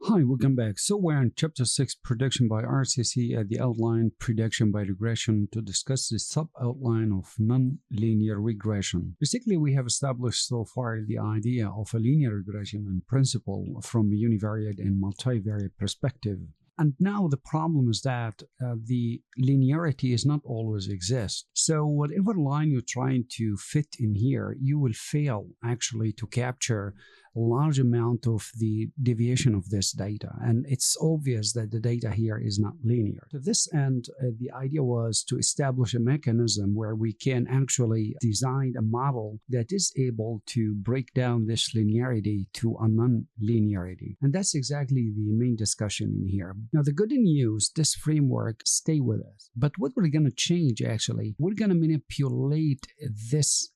Hi, welcome back. So we're in Chapter 6, Prediction by RCC at the outline Prediction by Regression to discuss the sub-outline of nonlinear regression. Basically, we have established so far the idea of a linear regression in principle from a univariate and multivariate perspective. And now the problem is that the linearity is not always exist. So whatever line you're trying to fit in here, you will fail actually to capture a large amount of the deviation of this data. And it's obvious that the data here is not linear. To this end, the idea was to establish a mechanism where we can actually design a model that is able to break down this linearity to a non-linearity. And that's exactly the main discussion in here. Now, the good news, this framework stay with us. But what we're going to change, actually, we're going to manipulate this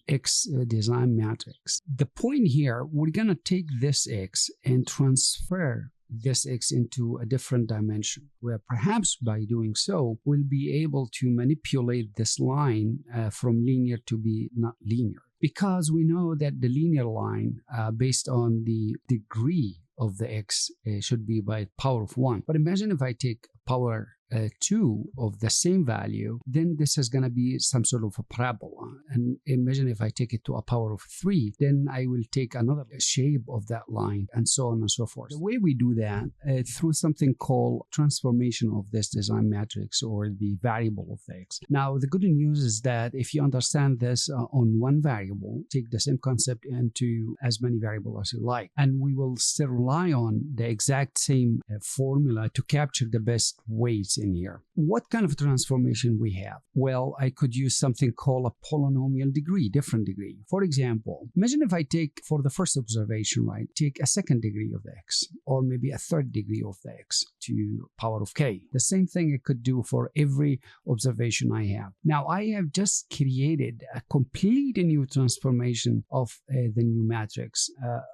X design matrix. The point here, we're going to take this X and transfer this X into a different dimension, where perhaps by doing so, we'll be able to manipulate this line from linear to be not linear. Because we know that the linear line, based on the degree of the X, should be by power of 1. But imagine if I take power 2 of the same value, then this is going to be some sort of a parabola. And imagine if I take it to a power of 3, then I will take another shape of that line, and so on and so forth. The way we do that through something called transformation of this design matrix, or the variable of the X. Now, the good news is that if you understand this on one variable, take the same concept into as many variables as you like, and we will still rely on the exact same formula to capture the best weights in here. What kind of transformation we have? Well, I could use something called a polynomial degree, different degree. For example, imagine if I take, for the first observation, right, take a second degree of the X, or maybe a third degree of the X to power of K. The same thing I could do for every observation I have. Now, I have just created a complete new transformation of the new matrix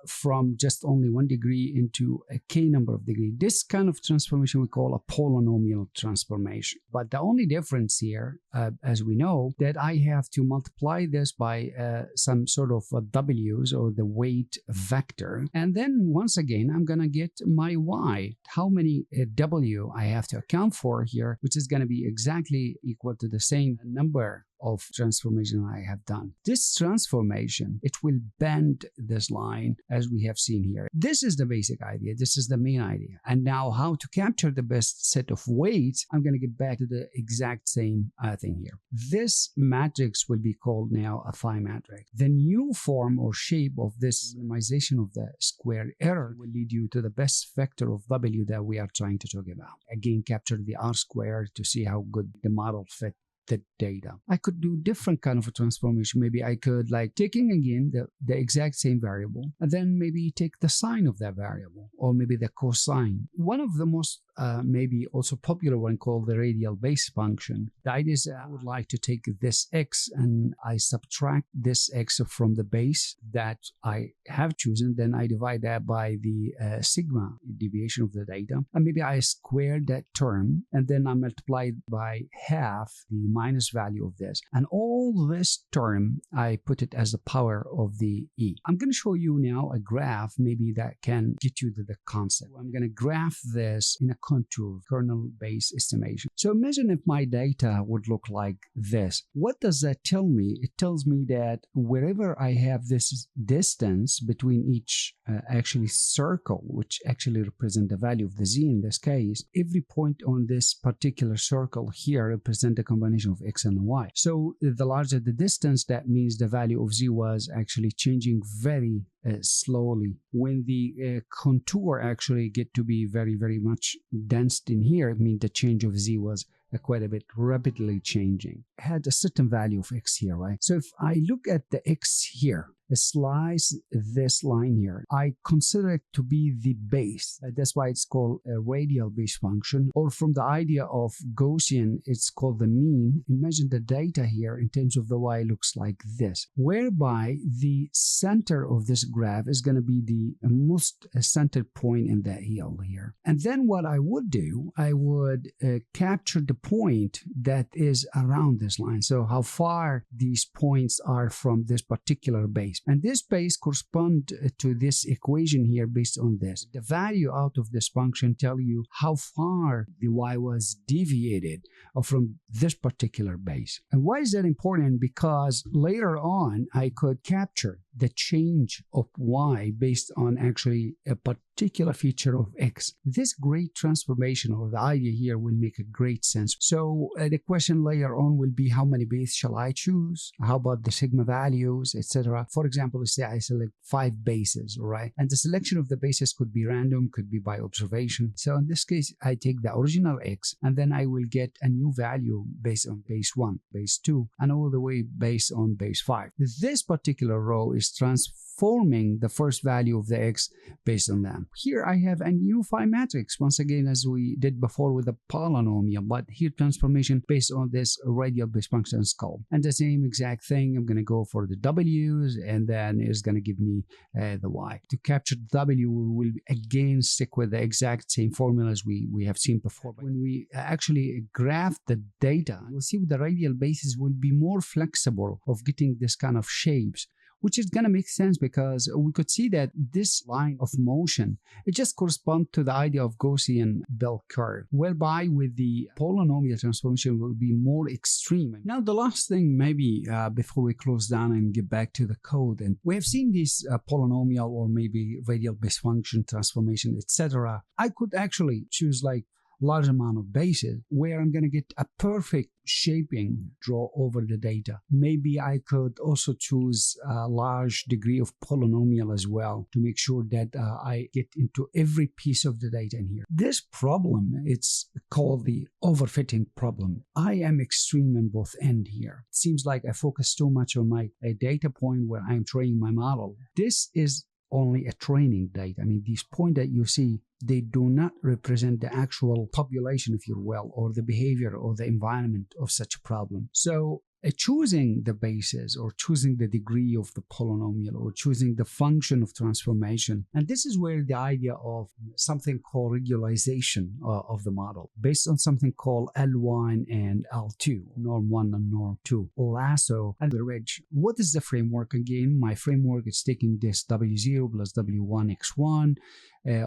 from just only 1 degree into a K number of degree. This kind of transformation we call a polynomial transformation. But the only difference here, as we know, that I have to multiply this by some sort of W's, or the weight vector. And then once again, I'm going to get my Y, how many W I have to account for here, which is going to be exactly equal to the same number of transformation I have done. This transformation, it will bend this line as we have seen here. This is the basic idea. This is the main idea. And now how to capture the best set of weights, I'm going to get back to the exact same thing here. This matrix will be called now a phi matrix. The new form or shape of this minimization of the square error will lead you to the best vector of W that we are trying to talk about. Again, capture the R squared to see how good the model fit the data. I could do different kind of a transformation. Maybe I could, like, taking again the exact same variable, and then maybe take the sine of that variable, or maybe the cosine. One of the most maybe also popular one called the radial base function. The idea is I would like to take this X and I subtract this X from the base that I have chosen. Then I divide that by the sigma deviation of the data. And maybe I square that term, and then I multiply by half the minus value of this. And all this term, I put it as the power of the E. I'm going to show you now a graph maybe that can get you to the concept. I'm going to graph this in a contour kernel-based estimation. So imagine if my data would look like this. What does that tell me? It tells me that wherever I have this distance between each actually circle, which actually represent the value of the Z in this case, every point on this particular circle here represent a combination of X and Y. So the larger the distance, that means the value of Z was actually changing very slowly. When the contour actually get to be very, very much dense in here, it means the change of Z was quite a bit rapidly changing. It had a certain value of X here, right? So if I look at the X here, slice this line here, I consider it to be the base. That's why it's called a radial base function, or from the idea of Gaussian, it's called the mean. Imagine the data here in terms of the Y looks like this, whereby the center of this graph is going to be the most centered point in the hill here. And then what I would do, I would capture the point that is around this line. So how far these points are from this particular base. base. And this base corresponds to this equation here based on this. The value out of this function tell you how far the y was deviated from this particular base. And why is that important? Because later on, I could capture the change of y based on actually a particular feature of x. This great transformation, or the idea here, will make a great sense. So the question later on will be, how many bases shall I choose? How about the sigma values, etc.? For example, let's say I select 5 bases, right? And the selection of the bases could be random, could be by observation. So in this case, I take the original x, and then I will get a new value based on base 1, base 2, and all the way based on base 5. This particular row is transforming the first value of the x based on them. Here I have a new phi matrix, once again as we did before with the polynomial, but here transformation based on this radial base function skull. And the same exact thing, I'm going to go for the w's, and then it's going to give me the y. To capture the w, we will again stick with the exact same formulas we have seen before. But when we actually graph the data, you'll see the radial bases will be more flexible of getting this kind of shapes, which is going to make sense because we could see that this line of motion, it just corresponds to the idea of Gaussian bell curve, whereby with the polynomial transformation will be more extreme. Now, the last thing maybe before we close down and get back to the code, and we have seen this polynomial or maybe radial base function transformation, etc. I could actually choose like large amount of bases where I'm going to get a perfect shaping draw over the data. Maybe I could also choose a large degree of polynomial as well to make sure that I get into every piece of the data in here. This problem, it's called the overfitting problem. I am extreme in both ends here. It seems like I focus too much on my data point where I'm training my model. This is only a training data. I mean, these points that you see, they do not represent the actual population, if you will, or the behavior or the environment of such a problem. So choosing the basis or choosing the degree of the polynomial or choosing the function of transformation. And this is where the idea of something called regularization of the model based on something called L1 and L2, norm 1 and norm 2, lasso and the ridge. What is the framework again? My framework is taking this W0 plus W1 x1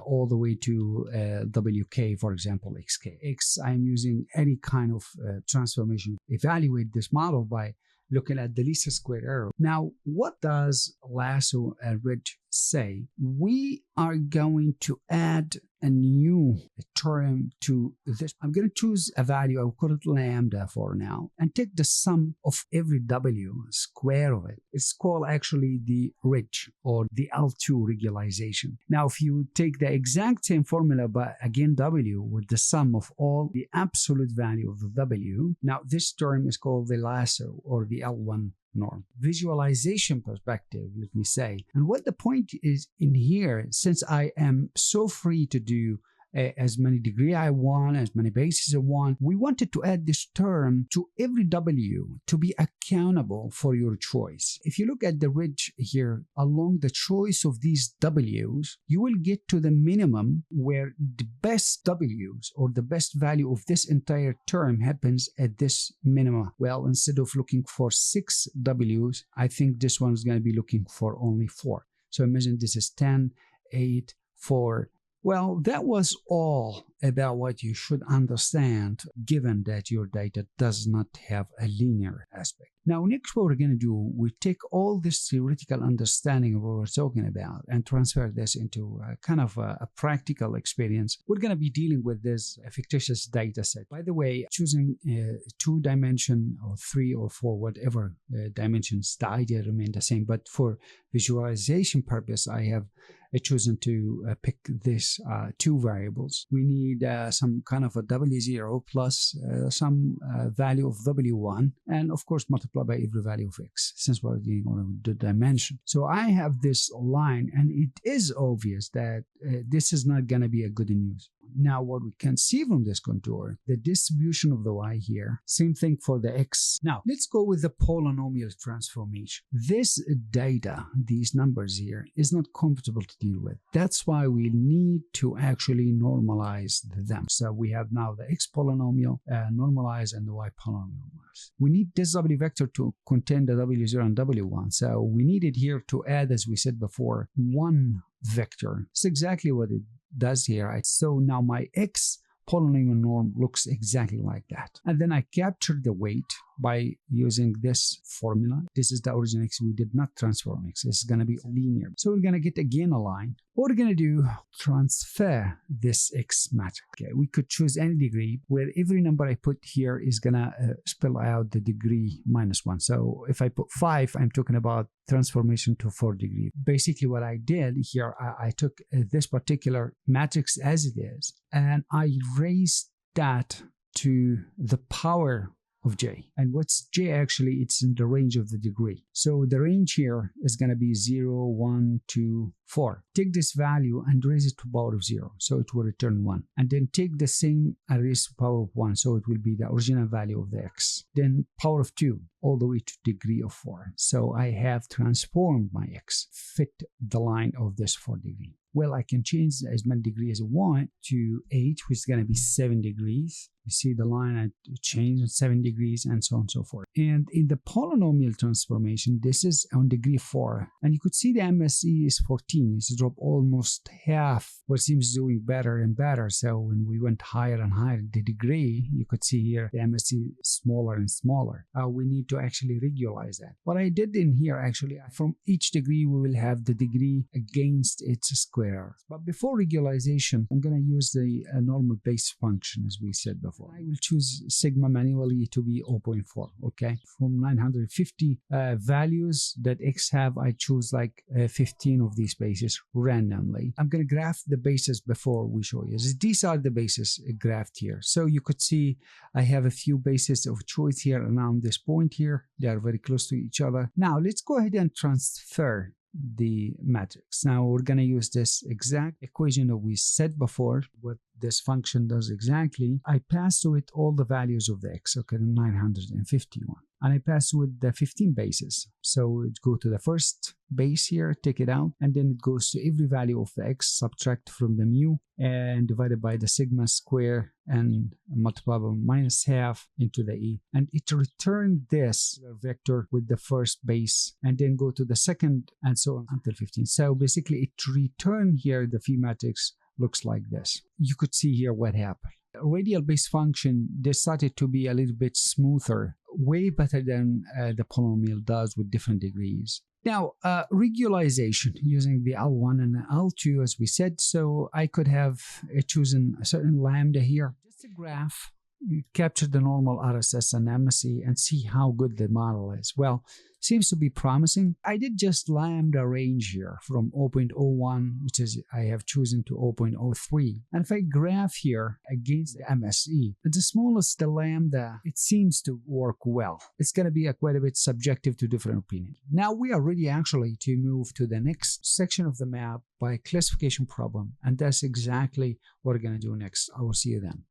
all the way to WK, for example, XK. X, I'm using any kind of transformation. Evaluate this model by looking at the least square error. Now, what does lasso and ridge say? We are going to add a new term to this. I'm going to choose a value, I'll call it lambda for now, and take the sum of every w, square of it. It's called actually the ridge or the L2 regularization. Now, if you take the exact same formula, but again w, with the sum of all the absolute value of the w, now this term is called the lasso or the L1 norm. Visualization perspective, let me say. And what the point is in here, since I am so free to do as many degree I want, as many bases I want, we wanted to add this term to every W to be accountable for your choice. If you look at the ridge here, along the choice of these W's, you will get to the minimum where the best W's or the best value of this entire term happens at this minimum. Well, instead of looking for 6 W's, I think this one is going to be looking for only 4. So imagine this is 10, 8, 4. Well, that was all about what you should understand given that your data does not have a linear aspect. Now, next what we're going to do, we take all this theoretical understanding of what we're talking about and transfer this into kind of a practical experience. We're going to be dealing with this fictitious data set. By the way, choosing 2 dimension or 3 or 4, whatever dimensions, the idea remain the same. But for visualization purpose, I have chosen to pick this 2 variables. We need some kind of a W0 plus some value of W1, and of course multiply by every value of X, since we're dealing on the dimension. So I have this line, and it is obvious that this is not going to be a good news. Now what we can see from this contour, the distribution of the y here, same thing for the x. Now let's go with the polynomial transformation. This data, these numbers here, is not comfortable to deal with. That's why we need to actually normalize them. So we have now the x polynomial normalized and the y polynomial. We need this w vector to contain the w0 and w1. So we need it here to add, as we said before, one vector. It's exactly what it does here. Right? So now my x polynomial norm looks exactly like that. And then I captured the weight by using this formula. This is the origin x. We did not transform x. This is going to be linear. So we're going to get again a line. What we're going to do, transfer this x matrix. Okay, we could choose any degree where every number I put here is going to spell out the degree -1. So if I put 5, I'm talking about transformation to 4 degree. Basically what I did here, I took this particular matrix as it is, and I raised that to the power of j. And what's j actually? It's in the range of the degree. So the range here is going to be 0, 1, 2, 4. Take this value and raise it to power of 0. So it will return 1. And then take the same and raise to power of 1. So it will be the original value of the x. Then power of 2 all the way to degree of 4. So I have transformed my x, fit the line of this 4 degree. Well, I can change as many degrees as I want to 8, which is going to be 7 degrees. You see the line I changed 7 degrees and so on and so forth. And in the polynomial transformation, this is on degree 4. And you could see the MSE is 14. It's dropped almost half. Well, it seems doing better and better. So when we went higher and higher, the degree, you could see here, the MSE is smaller and smaller. We need to actually regularize that. What I did in here, actually, from each degree, we will have the degree against its square. But before regularization, I'm going to use the normal base function, as we said before. I will choose sigma manually to be 0.4, okay? From 950 values that x have, I choose like 15 of these bases randomly. I'm going to graph the bases before we show you. These are the bases graphed here. So you could see I have a few bases of choice here around this point here. They are very close to each other. Now let's go ahead and transfer the matrix. Now we're going to use this exact equation that we said before. What this function does exactly, I pass to it all the values of the x, okay, 951. And I pass with the 15 bases. So it go to the first base here, take it out, and then it goes to every value of the x, subtract from the mu, and divided by the sigma square, and multiply by -half into the e. And it returned this vector with the first base, and then go to the second, and so on until 15. So basically it returned here, the phi matrix looks like this. You could see here what happened. Radial base function decided to be a little bit smoother, way better than the polynomial does with different degrees. Now, regularization using the L1 and the L2, as we said, so I could have chosen a certain lambda here. Just a graph, capture the normal RSS and MSE and see how good the model is. Well, seems to be promising. I did just lambda range here from 0.01, which is I have chosen to 0.03. And if I graph here against the MSE, at the smallest the lambda, it seems to work well. It's going to be quite a bit subjective to different opinions. Now we are ready actually to move to the next section of the map by classification problem. And that's exactly what we're going to do next. I will see you then.